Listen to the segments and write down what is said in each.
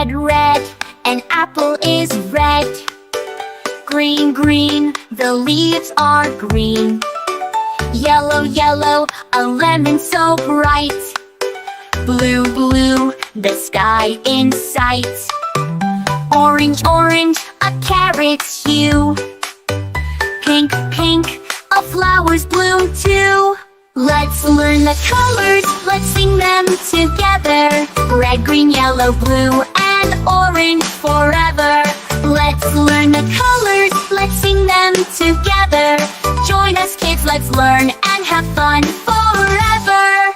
Red, red, an apple is red. Green, green, the leaves are green. Yellow, yellow, a lemon so bright. Blue, blue, the sky in sight. Orange, orange, a carrot's hue. Pink, pink, a flower's bloom too. Let's learn the colors, let's sing them together. Red, green, yellow, blue, and orange forever. Let's learn the colors, let's sing them together. Join us kids, let's learn and have fun forever.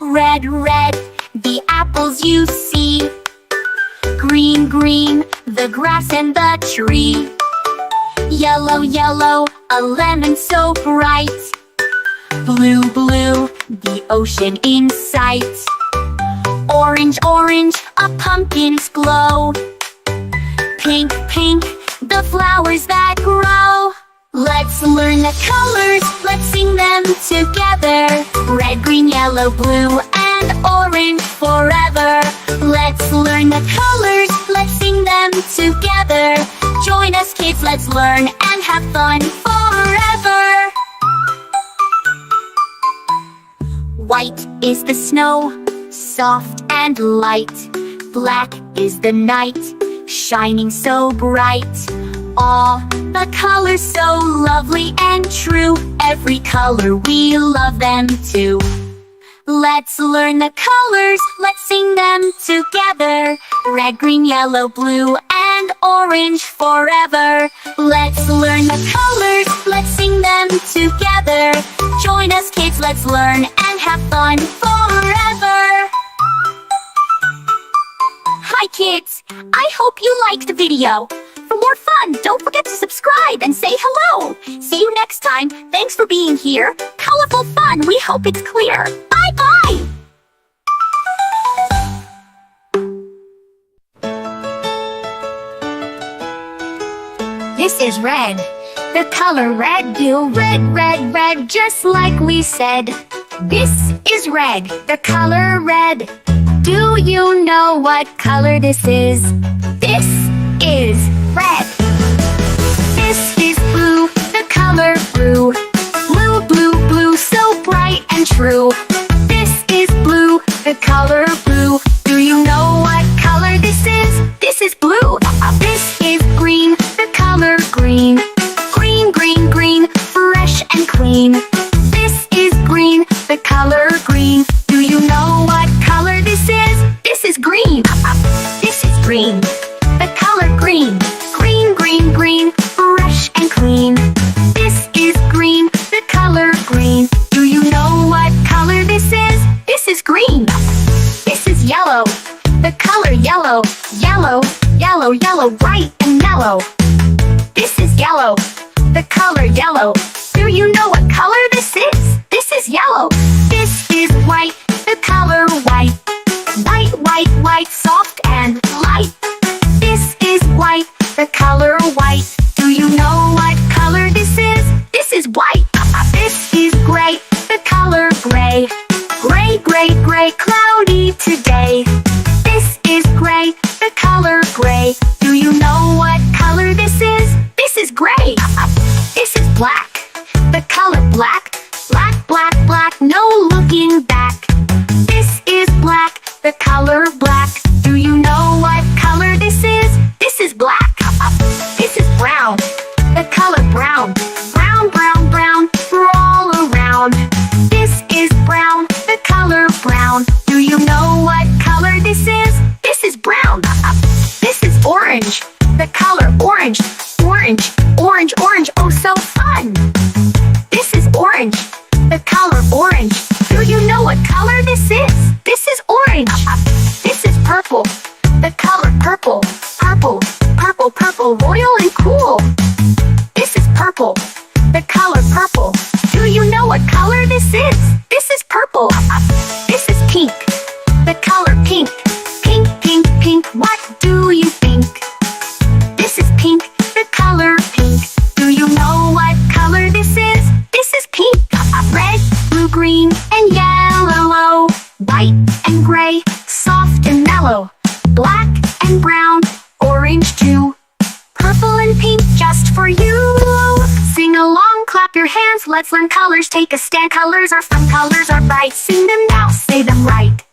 Red, red, the apples you see. Green, green, the grass and the tree. Yellow, yellow, a lemon so bright. Blue, blue, the ocean in sight. Orange, orange, a pumpkin's glow. Pink, pink, the flowers that grow. Let's learn the colors, let's sing them together. Red, green, yellow, blue, and orange forever. Let's learn the colors, let's sing them together. Join us kids, let's learn and have fun forever. White is the snow, soft and light. Black is the night, shining so bright. All the colors so lovely and true. Every color we love them too. Let's learn the colors, let's sing them together. Red, green, yellow, blue, and orange forever. Let's learn the colors, let's sing them together. Join us kids, let's learn and have fun forever. Hi kids, I hope you liked the video. For more fun, don't forget to subscribe and say hello. See you next time. Thanks for being here. Colorful fun, we hope it's clear. Bye-bye! This is red. The color red, do red, red, red, just like we said. This is red, the color red. Do you know what color this is? This is red. This is blue, the color blue. Blue, blue, blue, so bright and true. This is blue, the color blue. Do you know what color this is? This is blue. This is green, the color green. Green, green, green, fresh and clean. This is green, the color green. Do you know what color this is? This is green. This is green, the color green. Green, green, green, fresh and clean. This is green, the color green. Do you know what color this is? This is green. This is yellow, the color yellow. Yellow, yellow, yellow, bright and yellow. This is yellow, the color yellow. Do you know what color this is? This is yellow. This is white, the color white. White, white, white, soft and light. This is white, the color white. Do you know what color this is? This is white. This is gray, the color gray. Gray, gray, gray, cloudy today. This is gray, the color gray. Do you know what color this is? This is gray. This is black, the color black. Black, black, black, no looking back. This is black, the color black. Do you know what color this is? This is black. This is brown, the color brown. Brown, brown, brown, all around. This is brown, the color brown. Do you know what color this is? This is brown. This is orange, the color orange. Orange, orange, orange, oh so fun. This is orange, the color orange. Do you know what color this is? This is orange. This is purple, the color purple. Purple, purple, purple, royal and cool. This is purple, the color purple. Do you know what color this is? This is purple. This is pink, the color pink. Pink, pink, pink, what do you think? This is pink, the color pink. Do you know what color this is? This is pink. Red, blue, green, and yellow. White and gray, soft yellow, black and brown, orange too, purple and pink just for you. Sing along, clap your hands, let's learn colors, take a stand. Colors are fun, colors are bright. Sing them now, say them right.